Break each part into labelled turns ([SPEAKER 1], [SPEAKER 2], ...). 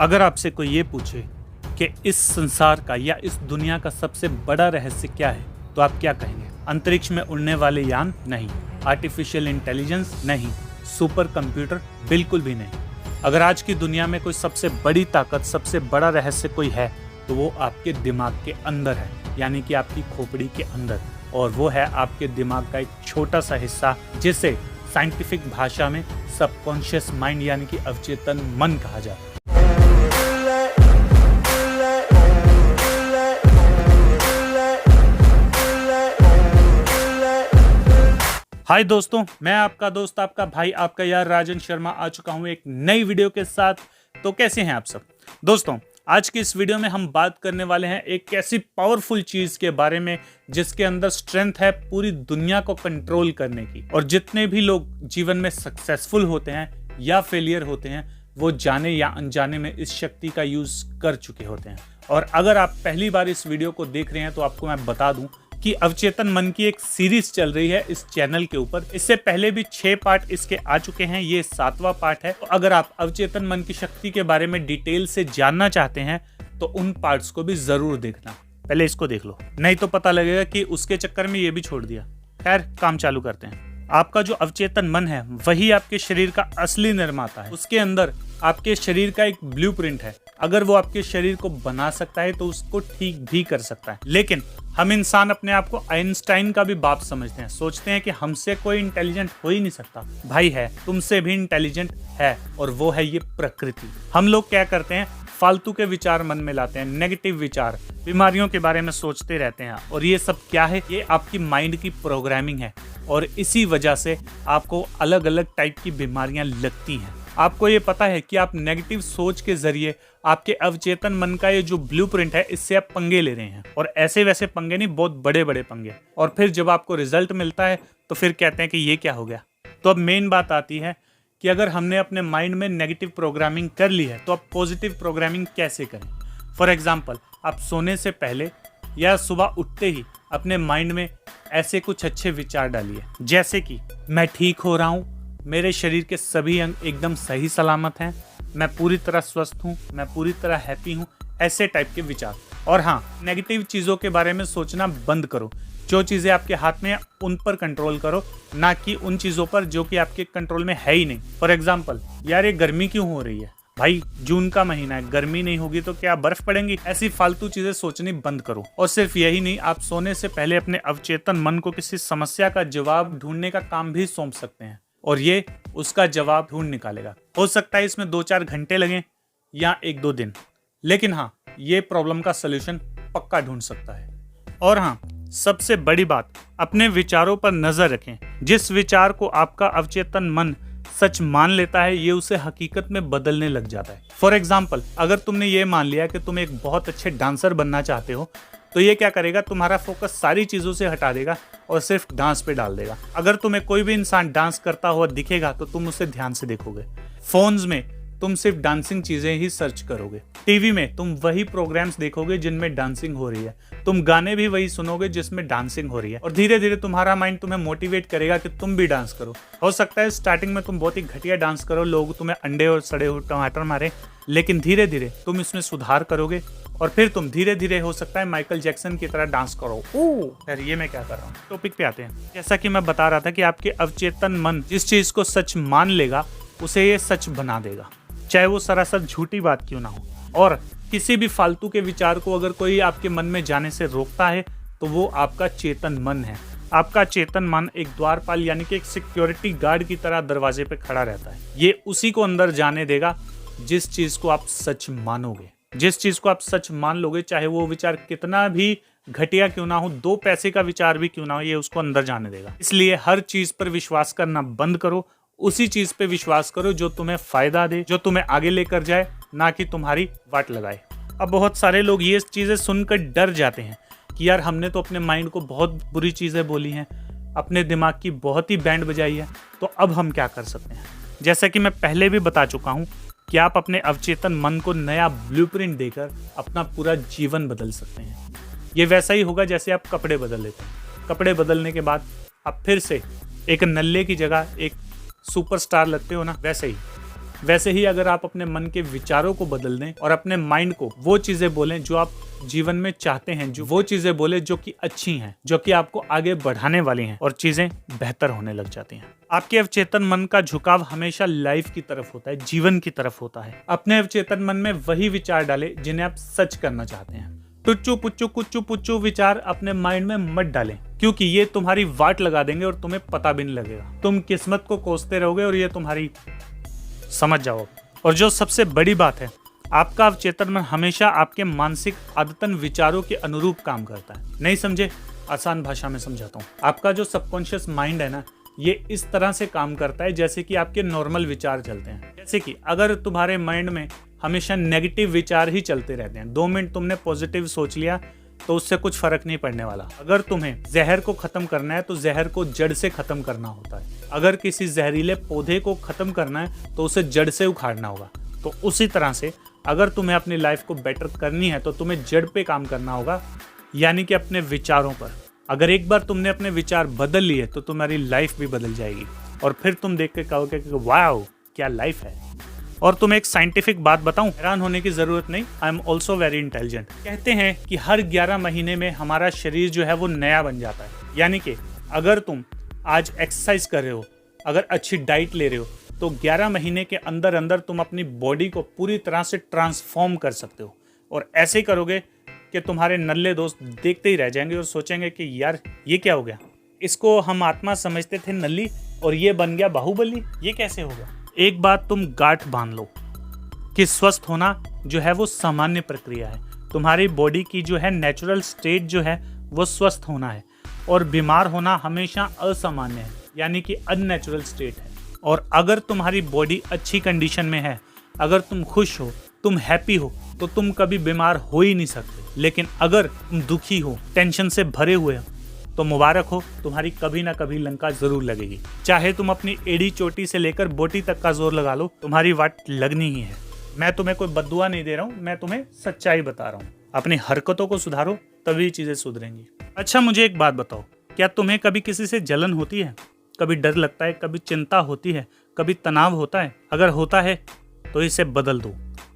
[SPEAKER 1] अगर आपसे कोई ये पूछे कि इस संसार का या इस दुनिया का सबसे बड़ा रहस्य क्या है, तो आप क्या कहेंगे? अंतरिक्ष में उड़ने वाले यान? नहीं। Artificial intelligence? नहीं। Super computer? बिल्कुल भी नहीं। अगर आज की दुनिया में कोई सबसे बड़ी ताकत, सबसे बड़ा रहस्य कोई है, तो वो आपके दिमाग के अंदर है, यानी कि आपकी खोपड़ी के अंदर। और वो है आपके दिमाग का एक छोटा सा हिस्सा, जिसे साइंटिफिक भाषा में सबकॉन्शियस माइंड यानी कि अवचेतन मन कहा जाता है। हाय दोस्तों, मैं आपका दोस्त, आपका भाई, आपका यार राजन शर्मा आ चुका हूं एक नई वीडियो के साथ। तो कैसे हैं आप सब दोस्तों? आज की इस वीडियो में हम बात करने वाले हैं एक ऐसी पावरफुल चीज के बारे में जिसके अंदर स्ट्रेंथ है पूरी दुनिया को कंट्रोल करने की। और जितने भी लोग जीवन में सक्सेसफुल होते हैं या फेलियर होते हैं, वो जाने या अनजाने में इस शक्ति का यूज कर चुके होते हैं। और अगर आप पहली बार इस वीडियो को देख रहे हैं तो आपको मैं बता दूं कि अवचेतन मन की एक सीरीज चल रही है इस चैनल के ऊपर। इससे पहले भी 6 पार्ट इसके आ चुके हैं, ये 7वां पार्ट है। तो अगर आप अवचेतन मन की शक्ति के बारे में डिटेल से जानना चाहते हैं तो उन पार्ट्स को भी जरूर देखना। पहले इसको देख लो, नहीं तो पता लगेगा कि उसके चक्कर में ये भी छोड़ दिया। खैर, काम चालू करते हैं। आपका जो अवचेतन मन है वही आपके शरीर का असली निर्माता है। उसके अंदर आपके शरीर का एक ब्लूप्रिंट है। अगर वो आपके शरीर को बना सकता है तो उसको ठीक भी कर सकता है। लेकिन हम इंसान अपने आप को आइंस्टाइन का भी बाप समझते हैं, सोचते हैं कि हमसे कोई इंटेलिजेंट हो ही नहीं सकता। भाई है, तुमसे भी इंटेलिजेंट है, और वो है ये प्रकृति। हम लोग क्या करते हैं, फालतू के विचार मन में लाते हैं, नेगेटिव विचार, बीमारियों के बारे में सोचते रहते हैं। और ये सब क्या है? ये आपकी माइंड की प्रोग्रामिंग है, और इसी वजह से आपको अलग अलग टाइप की बीमारियां लगती हैं। आपको ये पता है कि आप नेगेटिव सोच के जरिए आपके अवचेतन मन का ये जो ब्लूप्रिंट है, इससे आप पंगे ले रहे हैं। और ऐसे वैसे पंगे नहीं, बहुत बड़े बड़े पंगे। और फिर जब आपको रिजल्ट मिलता है तो फिर कहते हैं कि ये क्या हो गया। तो अब मेन बात आती है कि अगर हमने अपने माइंड में नेगेटिव प्रोग्रामिंग कर ली है तो अब पॉजिटिव प्रोग्रामिंग कैसे करें। फॉर एग्जाम्पल, आप सोने से पहले या सुबह उठते ही अपने माइंड में ऐसे कुछ अच्छे विचार डालिए, जैसे कि मैं ठीक हो रहा हूँ, मेरे शरीर के सभी अंग एकदम सही सलामत हैं, मैं पूरी तरह स्वस्थ हूँ, मैं पूरी तरह हैप्पी हूँ। ऐसे टाइप के विचार। और हाँ, नेगेटिव चीज़ों के बारे में सोचना बंद करो। जो चीज़ें आपके हाथ में है उन पर कंट्रोल करो, ना कि उन चीज़ों पर जो कि आपके कंट्रोल में है ही नहीं। फॉर एग्जाम्पल, यार ये गर्मी क्यों हो रही है? भाई जून का महीना है, गर्मी नहीं होगी तो क्या बर्फ पड़ेंगी? ऐसी फालतू चीजें सोचनी बंद करो। और सिर्फ यही नहीं, आप सोने से पहले अपने अवचेतन मन को किसी समस्या का जवाब ढूंढने का काम भी सौंप सकते हैं, और ये उसका जवाब ढूंढ निकालेगा। हो सकता है इसमें 2-4 घंटे लगें या 1-2 दिन, लेकिन हाँ, ये प्रॉब्लम का सलूशन पक्का ढूंढ सकता है। और हाँ, सबसे बड़ी बात, अपने विचारों पर नजर रखें। जिस विचार को आपका अवचेतन मन सच मान लेता है, ये उसे हकीकत में बदलने लग जाता है। फॉर एग्जाम्पल, अगर तुमने ये मान लिया कि तुम एक बहुत अच्छे डांसर बनना चाहते हो, तो ये क्या करेगा, तुम्हारा फोकस सारी चीजों से हटा देगा और सिर्फ डांस पे डाल देगा। अगर तुम्हें कोई भी इंसान डांस करता हुआ दिखेगा तो तुम उसे ध्यान से देखोगे। फोन्स में तुम सिर्फ डांसिंग चीजें ही सर्च करोगे। टीवी में तुम वही प्रोग्राम्स देखोगे जिनमें डांसिंग हो रही है। तुम गाने भी वही सुनोगे जिसमें डांसिंग हो रही है। और धीरे धीरे तुम्हारा माइंड तुम्हें मोटिवेट करेगा कि तुम भी डांस करो। हो सकता है स्टार्टिंग में तुम बहुत ही घटिया डांस करो, लोग तुम्हें अंडे और सड़े हुए टमाटर मारे, लेकिन धीरे धीरे तुम इसमें सुधार करोगे और फिर तुम धीरे धीरे हो सकता है माइकल जैक्सन की तरह डांस करो। यार ये मैं क्या कर रहा हूँ। टॉपिक पे आते हैं। जैसा कि मैं बता रहा था कि आपके अवचेतन मन जिस चीज को सच मान लेगा उसे ये सच बना देगा, चाहे वो सरासर झूठी बात क्यों ना हो। और किसी भी फालतू के विचार को अगर कोई आपके मन में जाने से रोकता है तो वो आपका चेतन मन है। आपका चेतन मन एक द्वारपाल यानी कि एक सिक्योरिटी गार्ड की तरह दरवाजे पे खड़ा रहता है। ये उसी को अंदर जाने देगा जिस चीज को आप सच मानोगे। जिस चीज को आप सच मान लोगे, चाहे वो विचार कितना भी घटिया क्यों ना हो, 2 पैसे का विचार भी क्यों ना हो, ये उसको अंदर जाने देगा। इसलिए हर चीज पर विश्वास करना बंद करो। उसी चीज पे विश्वास करो जो तुम्हें फायदा दे, जो तुम्हें आगे लेकर जाए, ना कि तुम्हारी वाट लगाए। अब बहुत सारे लोग ये चीजें सुनकर डर जाते हैं कि यार हमने तो अपने माइंड को बहुत बुरी चीजें बोली हैं, अपने दिमाग की बहुत ही बैंड बजाई है, तो अब हम क्या कर सकते हैं। जैसा कि मैं पहले भी बता चुका हूँ कि आप अपने अवचेतन मन को नया ब्लूप्रिंट देकर अपना पूरा जीवन बदल सकते हैं। ये वैसा ही होगा जैसे आप कपड़े बदल लेते हैं। कपड़े बदलने के बाद आप फिर से एक नल्ले की जगह एक सुपरस्टार लगते हो ना, वैसे ही वैसे ही अगर आप अपने मन के विचारों को बदल दें और अपने माइंड को वो चीजें बोलें जो आप जीवन में चाहते हैं, जो वो चीजें बोले जो कि अच्छी हैं, जो कि आपको आगे बढ़ाने वाली हैं, और चीजें बेहतर होने लग जाती हैं। आपके अवचेतन मन का झुकाव हमेशा लाइफ की तरफ होता है, जीवन की तरफ होता है। अपने अवचेतन मन में वही विचार डालें जिन्हें आप सच करना चाहते हैं। टुच्चू पुच्चू कुच्चू पुच्चू विचार अपने माइंड में मत डालें, क्योंकि ये तुम्हारी वाट लगा देंगे और तुम्हें पता भी नहीं लगेगा। तुम किस्मत को कोसते रहोगे और ये तुम्हारी, समझ जाओ। और जो सबसे बड़ी बात है, आपका अवचेतन मन हमेशा आपके मानसिक आदतन विचारों के अनुरूप काम करता है। नहीं समझे? आसान भाषा में समझाता हूँ। आपका जो सबकॉन्शियस माइंड है ना, ये इस तरह से काम करता है जैसे कि आपके नॉर्मल विचार चलते हैं। जैसे कि अगर तुम्हारे माइंड में हमेशा नेगेटिव विचार ही चलते रहते हैं, 2 मिनट तुमने पॉजिटिव सोच लिया तो उससे कुछ फर्क नहीं पड़ने वाला। अगर तुम्हें जहर को खत्म करना है तो जहर को जड़ से खत्म करना होता है। अगर किसी जहरीले पौधे को खत्म करना है तो उसे जड़ से उखाड़ना होगा। तो उसी तरह से अगर तुम्हें अपनी लाइफ को बेटर करनी है तो तुम्हें जड़ पे काम करना होगा, यानी कि अपने विचारों पर। अगर एक बार तुमने अपने विचार बदल लिए तो तुम्हारी लाइफ भी बदल जाएगी और फिर तुम देख के कहोगे कि वाओ क्या लाइफ है। और तुम्हें एक साइंटिफिक बात बताऊं, हैरान होने की जरूरत नहीं, I am also very intelligent. कहते हैं कि हर 11 महीने में हमारा शरीर जो है वो नया बन जाता है। यानी कि अगर तुम आज एक्सरसाइज कर रहे हो, अगर अच्छी डाइट ले रहे हो, तो 11 महीने के अंदर अंदर तुम अपनी बॉडी को पूरी तरह से ट्रांसफॉर्म कर सकते हो। और ऐसे करोगे कि तुम्हारे नल्ले दोस्त देखते ही रह जाएंगे और सोचेंगे कि यार ये क्या हो गया, इसको हम आत्मा समझते थे नल्ली और ये बन गया बाहुबली, ये कैसे हो गया। एक बात तुम गांठ बांध लो कि स्वस्थ होना जो है वो सामान्य प्रक्रिया है। तुम्हारी बॉडी की जो है नेचुरल स्टेट जो है वो स्वस्थ होना है, और बीमार होना हमेशा असामान्य है, यानी कि अननेचुरल स्टेट है। और अगर तुम्हारी बॉडी अच्छी कंडीशन में है, अगर तुम खुश हो, तुम हैप्पी हो, तो तुम कभी बीमार हो ही नहीं सकते। लेकिन अगर तुम दुखी हो, टेंशन से भरे हुए हो, तो मुबारक हो, तुम्हारी कभी ना कभी लंका जरूर लगेगी। चाहे तुम अपनी एड़ी चोटी से लेकर बोटी तक का जोर लगा लो, तुम्हारी वाट लगनी ही है। मैं तुम्हें कोई बद्दुआ नहीं दे रहा हूँ, मैं तुम्हें सच्चाई बता रहा हूँ। अपनी हरकतों को सुधारो, तभी चीजें सुधरेंगी। अच्छा मुझे एक बात बताओ, क्या तुम्हें कभी किसी से जलन होती है? कभी डर लगता है, कभी चिंता होती है, कभी तनाव होता है? अगर होता है तो इसे बदल दो,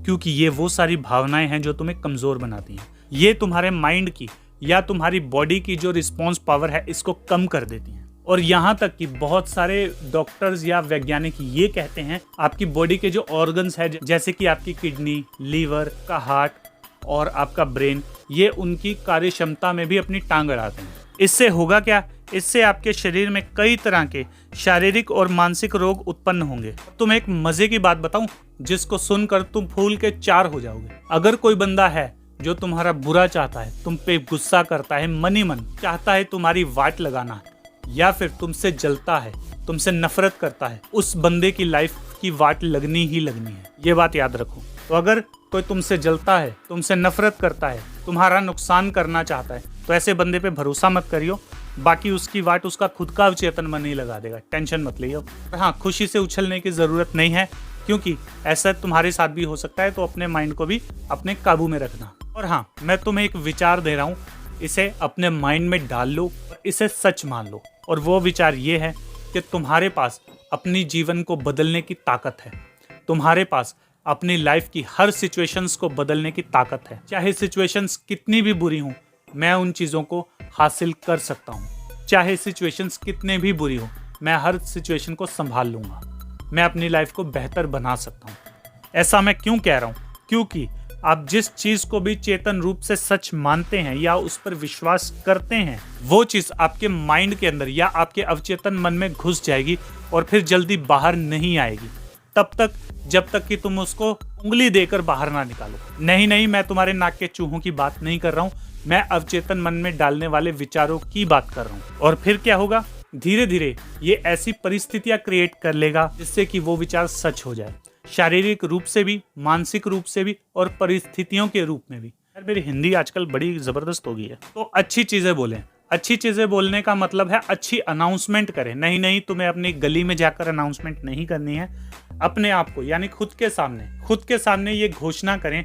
[SPEAKER 1] क्योंकि ये वो सारी भावनाएं हैं जो तुम्हें कमजोर बनाती हैं। ये तुम्हारे माइंड की या तुम्हारी बॉडी की जो रिस्पॉन्स पावर है इसको कम कर देती हैं। और यहाँ तक कि बहुत सारे डॉक्टर्स या वैज्ञानिक ये कहते हैं आपकी बॉडी के जो ऑर्गन्स है, जैसे कि आपकी किडनी, लीवर का, हार्ट और आपका ब्रेन, ये उनकी कार्य क्षमता में भी अपनी टांग अड़ाते हैं। इससे होगा क्या? इससे आपके शरीर में कई तरह के शारीरिक और मानसिक रोग उत्पन्न होंगे। तुम एक मजे की बात बताऊं जिसको सुनकर तुम फूल के 4 हो जाओगे। अगर कोई बंदा है जो तुम्हारा बुरा चाहता है, तुम पे गुस्सा करता है, मन ही मन चाहता है तुम्हारी वाट लगाना, या फिर तुमसे जलता है, तुमसे नफरत करता है, उस बंदे की लाइफ की वाट लगनी ही लगनी है। ये बात याद रखो। तो अगर कोई तुमसे जलता है, तुमसे नफरत करता है, तुम्हारा नुकसान करना चाहता है, तो ऐसे बंदे पे भरोसा मत करियो। बाकी उसकी वाट उसका खुद का अवचेतन मन ही लगा देगा, टेंशन मत लियो। हाँ, खुशी से उछलने की जरूरत नहीं है, क्योंकि ऐसा तुम्हारे साथ भी हो सकता है। तो अपने माइंड को भी अपने काबू में रखना। और हाँ, मैं तुम्हें एक विचार दे रहा हूँ, इसे अपने माइंड में डाल लो और इसे सच मान लो। और वो विचार ये है कि तुम्हारे पास अपनी जीवन को बदलने की ताकत है। तुम्हारे पास अपनी लाइफ की हर सिचुएशंस को बदलने की ताकत है। चाहे सिचुएशंस कितनी भी बुरी हों, मैं उन चीज़ों को हासिल कर सकता हूँ। चाहे सिचुएशंस कितने भी बुरी हों, मैं हर सिचुएशन को संभाल लूँगा। मैं अपनी लाइफ को बेहतर बना सकता हूँ। ऐसा मैं क्यों कह रहा हूँ? क्योंकि आप जिस चीज को भी चेतन रूप से सच मानते हैं या उस पर विश्वास करते हैं, वो चीज आपके माइंड के अंदर या आपके अवचेतन मन में घुस जाएगी और फिर जल्दी बाहर नहीं आएगी, तब तक जब तक कि तुम उसको उंगली देकर बाहर ना निकालो। नहीं, मैं तुम्हारे नाक के चूहों की बात नहीं कर रहा हूँ, मैं अवचेतन मन में डालने वाले विचारों की बात कर रहा हूँ। और फिर क्या होगा? धीरे धीरे ये ऐसी परिस्थितियां क्रिएट कर लेगा जिससे कि वो विचार सच हो जाए, शारीरिक रूप से भी, मानसिक रूप से भी और परिस्थितियों के रूप में भी। यार मेरी हिंदी आजकल बड़ी जबरदस्त हो गई है। तो अच्छी चीजें बोलें। अच्छी चीजें बोलने का मतलब है अच्छी अनाउंसमेंट करें। नहीं, तुम्हें अपनी गली में जाकर अनाउंसमेंट नहीं करनी है। अपने आप को, यानी खुद के सामने ये घोषणा करें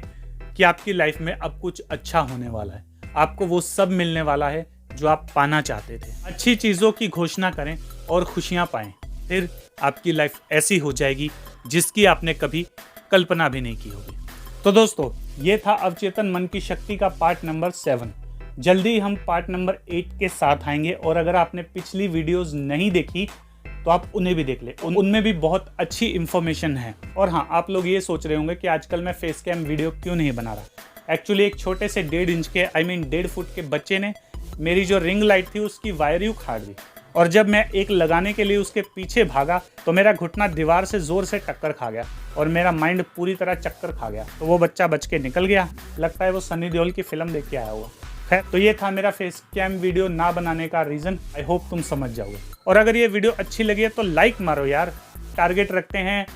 [SPEAKER 1] कि आपकी लाइफ में अब कुछ अच्छा होने वाला है, आपको वो सब मिलने वाला है जो आप पाना चाहते थे। अच्छी चीजों की घोषणा करें और खुशियां पाएं। फिर आपकी लाइफ ऐसी हो जाएगी जिसकी आपने कभी कल्पना भी नहीं की होगी। तो दोस्तों, ये था अवचेतन मन की शक्ति का पार्ट नंबर 7। जल्दी ही हम पार्ट नंबर 8 के साथ आएंगे, और अगर आपने पिछली वीडियोस नहीं देखी तो आप उन्हें भी देख ले, उनमें भी बहुत अच्छी इंफॉर्मेशन है। और हाँ, आप लोग ये सोच रहे होंगे कि आजकल मैं फेस कैम वीडियो क्यों नहीं बना रहा। एक्चुअली एक छोटे से 1.5 इंच के 1.5 फुट के बच्चे ने मेरी जो रिंग लाइट थी उसकी वायर यूं उखाड़ दी, और जब मैं एक लगाने के लिए उसके पीछे भागा तो मेरा घुटना दीवार से जोर से टक्कर खा गया और मेरा माइंड पूरी तरह चक्कर खा गया। तो वो बच्चा बच के निकल गया, लगता है वो सनी देओल की फिल्म देख के आया हुआ। खैर, तो ये था मेरा फेस कैम वीडियो ना बनाने का रीज़न। आई होप तुम समझ जाओगे। और अगर ये वीडियो अच्छी लगी है तो लाइक मारो यार, टारगेट रखते हैं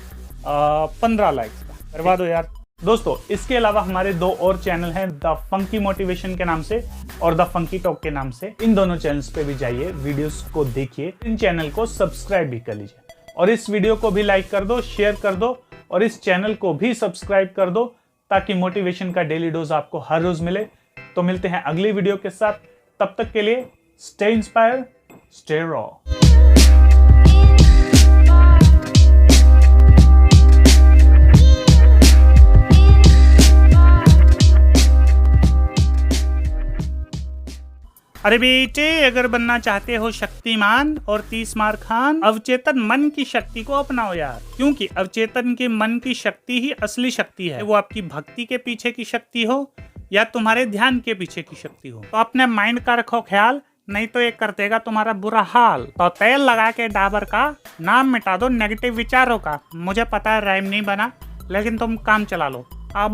[SPEAKER 1] 15 लाइक्स का, करवा दो यार। दोस्तों, इसके अलावा हमारे 2 और चैनल हैं, द फंकी मोटिवेशन के नाम से और द फंकी टॉक के नाम से। इन दोनों चैनल्स पे भी जाइए, वीडियोस को देखिए, इन चैनल को सब्सक्राइब भी कर लीजिए, और इस वीडियो को भी लाइक कर दो, शेयर कर दो, और इस चैनल को भी सब्सक्राइब कर दो, ताकि मोटिवेशन का डेली डोज आपको हर रोज मिले। तो मिलते हैं अगली वीडियो के साथ, तब तक के लिए स्टे इंस्पायर, स्टे रॉ। अरे बेटे, अगर बनना चाहते हो शक्तिमान और 30 मार खान, अवचेतन मन की शक्ति को अपनाओ यार, क्योंकि अवचेतन के मन की शक्ति ही असली शक्ति है। वो आपकी भक्ति के पीछे की शक्ति हो या तुम्हारे ध्यान के पीछे की शक्ति हो। तो अपने माइंड का रखो ख्याल, नहीं तो ये कर देगा तुम्हारा बुरा हाल। तो तेल लगा के डाबर का नाम मिटा दो नेगेटिव विचारों का। मुझे पता है राइम नहीं बना, लेकिन तुम काम चला लो। अब